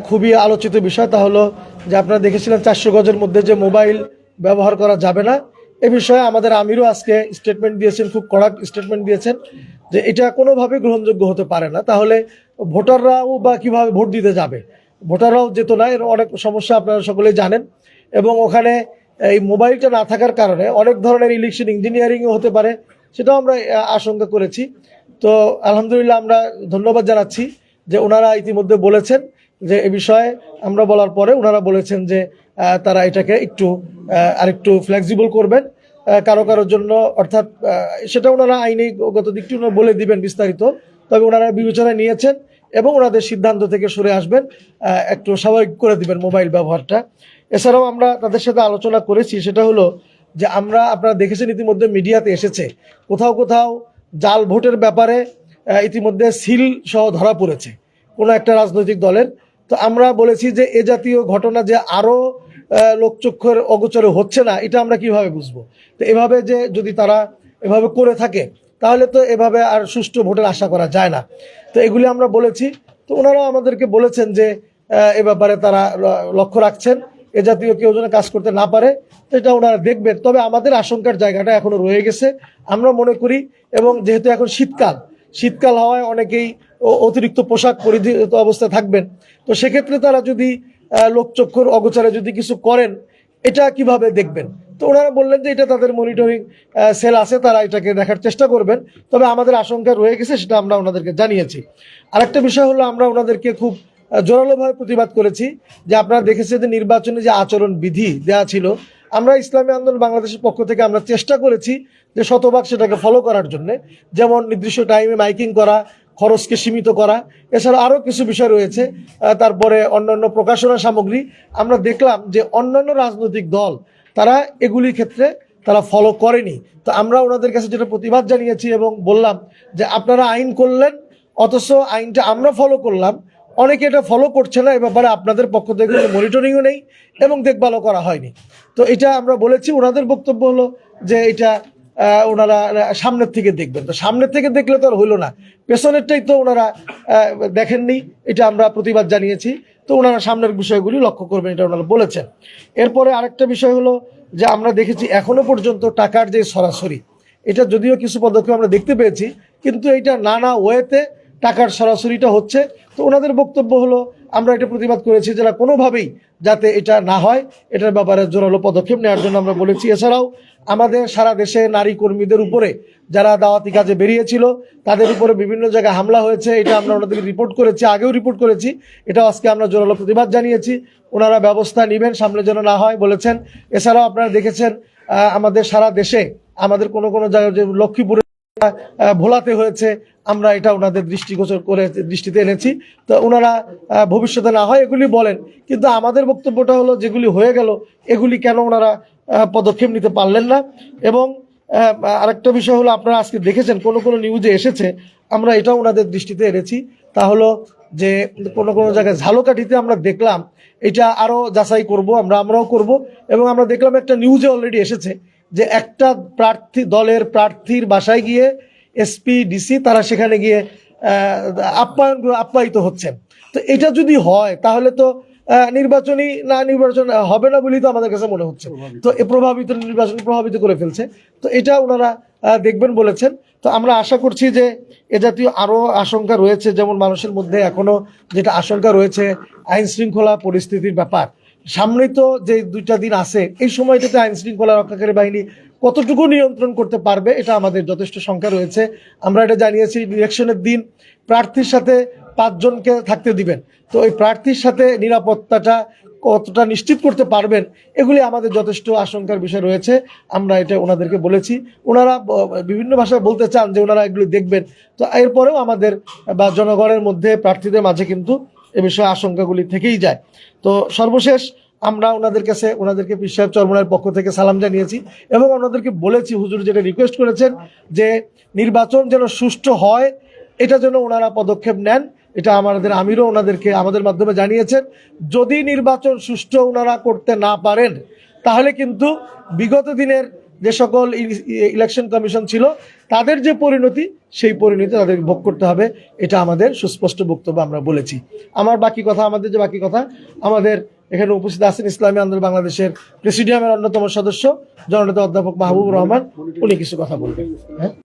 খুবই আলোচিত বিষয়, তা হলো যে আপনারা দেখেছিলেন 400 গজের মধ্যে যে মোবাইল ব্যবহার করা যাবে না, এ বিষয়ে আমাদের আমিরও আজকে স্টেটমেন্ট দিয়েছেন, খুব কড়া স্টেটমেন্ট দিয়েছেন যে এটা কোনোভাবে গ্রহণযোগ্য হতে পারে না। তাহলে ভোটাররাও বা কিভাবে ভোট দিতে যাবে, ভোটাররাও যেত না, এর অনেক সমস্যা আপনারা সকলেই জানেন। এবং ওখানে এই মোবাইলটা না থাকার কারণে অনেক ধরনের ইলেকশন ইঞ্জিনিয়ারিংও হতে পারে, সেটাও আমরা আশঙ্কা করেছি। তো আলহামদুলিল্লাহ আমরা ধন্যবাদ জানাচ্ছি যে ওনারা ইতিমধ্যে বলেছেন যে এ বিষয়ে আমরা বলার পরে ওনারা বলেছেন যে তারা এটাকে একটু আরেকটু ফ্লেক্সিবল করবেন কারো কারোর জন্য, অর্থাৎ সেটা ওনারা আইনগত দিকটি ওনারা বলে দিবেন বিস্তারিত। তবে ওনারা বিবেচনায় নিয়েছেন এবং ওনাদের সিদ্ধান্ত থেকে সরে আসবেন, একটু স্বাভাবিক করে দিবেন মোবাইল ব্যবহারটা। এছাড়াও আমরা তাদের সাথে আলোচনা করেছি, সেটা হলো যে আপনারা দেখেছেন ইতিমধ্যে মিডিয়াতে এসেছে কোথাও কোথাও জাল ভোটের ব্যাপারে ইতিমধ্যে সিল সহ ধরা পড়েছে কোনো একটা রাজনৈতিক দলের। তো আমরা বলেছি যে এ জাতীয় ঘটনা যে আরও লোকচক্ষুর অগোচরে হচ্ছে না, এটা আমরা কিভাবে বুঝবো? তো এভাবে যে যদি তারা এভাবে করে থাকে তাহলে তো এভাবে আর সুষ্ঠু ভোটের আশা করা যায় না। তো এগুলি আমরা বলেছি। তো ওনারাও আমাদেরকে বলেছেন যে এ ব্যাপারে তারা লক্ষ্য রাখছেন, এ জাতীয় কেউ যেন কাজ করতে না পারে, এটা ওনারা দেখবেন। তবে আমাদের আশঙ্কার জায়গাটা এখনো রয়ে গেছে আমরা মনে করি, এবং যেহেতু এখন শীতকাল হওয়ায় অনেকেই অতিরিক্ত পোশাক পরিহিত অবস্থায় থাকবেন। তো সেক্ষেত্রে তারা যদি লোকচক্ষুর অগোচরে যদি কিছু করেন, এটা কিভাবে দেখবেন? তো ওনারা বললেন যে এটা তাদের মনিটরিং সেল আছে, তারা এটাকে দেখার চেষ্টা করবেন। তবে আমাদের আশঙ্কা রয়ে গেছে, সেটা আমরা ওনাদেরকে জানিয়েছি। আরেকটা বিষয় হলো আমরা ওনাদেরকে খুব জোরালোভাবে প্রতিবাদ করেছি যে আপনারা দেখেছেন যে নির্বাচনে যে আচরণ বিধি দেওয়া ছিল, আমরা ইসলামী আন্দোলন বাংলাদেশের পক্ষ থেকে আমরা চেষ্টা করেছি যে শতভাগ সেটাকে ফলো করার জন্য, যেমন নির্দিষ্ট টাইমে মাইকিং করা, খরচকে সীমিত করা, এছাড়া আরও কিছু বিষয় রয়েছে। তারপরে অন্যান্য প্রকাশনা সামগ্রী, আমরা দেখলাম যে অন্যান্য রাজনৈতিক দল তারা এগুলির ক্ষেত্রে তারা ফলো করেনি। তো আমরা ওনাদের কাছে যেটা প্রতিবাদ জানিয়েছি এবং বললাম যে আপনারা আইন করলেন, অথচ আইনটা আমরা ফলো করলাম, অনেকে এটা ফলো করছে না, এ ব্যাপারে আপনাদের পক্ষ থেকে কোনো মনিটরিংও নেই এবং দেখভালও করা হয়নি। তো এটা আমরা বলেছি। ওনাদের বক্তব্য হলো যে এটা ওনারা সামনের থেকে দেখবেন। তো সামনের থেকে দেখলে তো আর হইল না, পেছনেরটাই তো ওনারা দেখেননি, এটা আমরা প্রতিবাদ জানিয়েছি। তো ওনারা সামনের বিষয়গুলি লক্ষ্য করবেন, এটা ওনারা বলেছেন। এরপরে আরেকটা বিষয় হলো যে আমরা দেখেছি এখনো পর্যন্ত টাকার যে সরাসরি, এটা যদিও কিছু পদক্ষেপ আমরা দেখতে পেয়েছি, কিন্তু এইটা নানা ওয়েতে টাকার সরাসরিটা হচ্ছে। তো ওনাদের বক্তব্য হলো আমরা এটা প্রতিবাদ করেছি যারা কোনোভাবেই যাতে এটা না হয়, এটার ব্যাপারে জোরালো পদক্ষেপ নেওয়ার জন্য আমরা বলেছি। এছাড়াও আমাদের সারা দেশে নারী কর্মীদের উপরে যারা দাওয়াতি কাজে বেরিয়েছিল তাদের উপরে বিভিন্ন জায়গায় হামলা হয়েছে, এটা আমরা ওনাদেরকে রিপোর্ট করেছি, আগেও রিপোর্ট করেছি, এটা আজকে আমরা জোরালো প্রতিবাদ জানিয়েছি। ওনারা ব্যবস্থা নেবেন, সামনে যেন না হয় বলেছেন। এছাড়াও আপনারা দেখেছেন আমাদের সারা দেশে আমাদের কোনো কোনো জায়গায় যে লক্ষ্মীপুরে ভোলাতে হয়েছে, আমরা এটা ওনাদের দৃষ্টিগোচর করে দৃষ্টিতে এনেছি। তো ওনারা ভবিষ্যতে না হয় এগুলি বলেন, কিন্তু আমাদের বক্তব্যটা হলো যেগুলি হয়ে গেল এগুলি কেন ওনারা পদক্ষেপ নিতে পারলেন না। এবং আরেকটা বিষয় হলো আপনারা আজকে দেখেছেন কোনো কোনো নিউজে এসেছে, আমরা এটাও ওনাদের দৃষ্টিতে এনেছি, তা হলো যে কোনো কোনো জায়গায় ঝালকাঠিতে আমরা দেখলাম, এটা আরও যাচাই করব, আমরাও করব। এবং আমরা দেখলাম একটা নিউজে অলরেডি এসেছে যে একটা দলের প্রার্থীর বাসায় গিয়ে এসপি ডিসি তারা সেখানে গিয়ে আপ্যায়িত হচ্ছেন। তো এটা যদি হয় তাহলে তো নির্বাচন হবে না বলেই তো আমাদের কাছে মনে হচ্ছে। তো নির্বাচন প্রভাবিত করে ফেলছে। তো এটা ওনারা দেখবেন বলেছেন। তো আমরা আশা করছি যে এ জাতীয় আরও আশঙ্কা রয়েছে, যেমন মানুষের মধ্যে এখনো যেটা আশঙ্কা রয়েছে আইন শৃঙ্খলা পরিস্থিতির ব্যাপার। সামনেই তো যে 2টা দিন আছে, এই সময়টাতে আইন শৃঙ্খলা রক্ষাকারী বাহিনী কতটুকু নিয়ন্ত্রণ করতে পারবে, এটা আমাদের যথেষ্ট শঙ্কা রয়েছে। আমরা এটা জানিয়েছি ইলেকশনের দিন প্রার্থীর সাথে 5 জনকে থাকতে দিবেন। তো ওই প্রার্থীর সাথে নিরাপত্তাটা কতটা নিশ্চিত করতে পারবেন, এগুলি আমাদের যথেষ্ট আশঙ্কার বিষয় রয়েছে। আমরা এটা ওনাদেরকে বলেছি, ওনারা বিভিন্ন ভাষায় বলতে চান যে ওনারা এগুলি দেখবেন। তো এরপরেও আমাদের বা জনগণের মধ্যে প্রার্থীদের মাঝে কিন্তু এ বিষয়ে আশঙ্কাগুলি থেকেই যায়। তো সর্বশেষ আমরা ওনাদেরকে পীর সাহেব চরমনায়ের পক্ষ থেকে সালাম জানিয়েছি এবং ওনাদেরকে বলেছি হুজুর যেটা রিকোয়েস্ট করেছেন যে নির্বাচন যেন সুষ্ঠু হয়, এটা যেন ওনারা পদক্ষেপ নেন। এটা আমাদের আমিরও ওনাদেরকে আমাদের মাধ্যমে জানিয়েছেন। যদি নির্বাচন সুষ্ঠু ওনারা করতে না পারেন তাহলে কিন্তু বিগত দিনের যে সকল ইলেকশন কমিশন ছিল তাদের যে পরিণতি, সেই পরিণতি তাদের ভোগ করতে হবে, এটা আমাদের সুস্পষ্ট বক্তব্য আমরা বলেছি। আমাদের যে বাকি কথা, আমাদের এখানে উপস্থিত আছেন ইসলামী আন্দোলন বাংলাদেশের প্রেসিডিয়ামের অন্যতম সদস্য জননেতা অধ্যাপক মাহবুবুর রহমান, উনি কিছু কথা বলবেন। হ্যাঁ।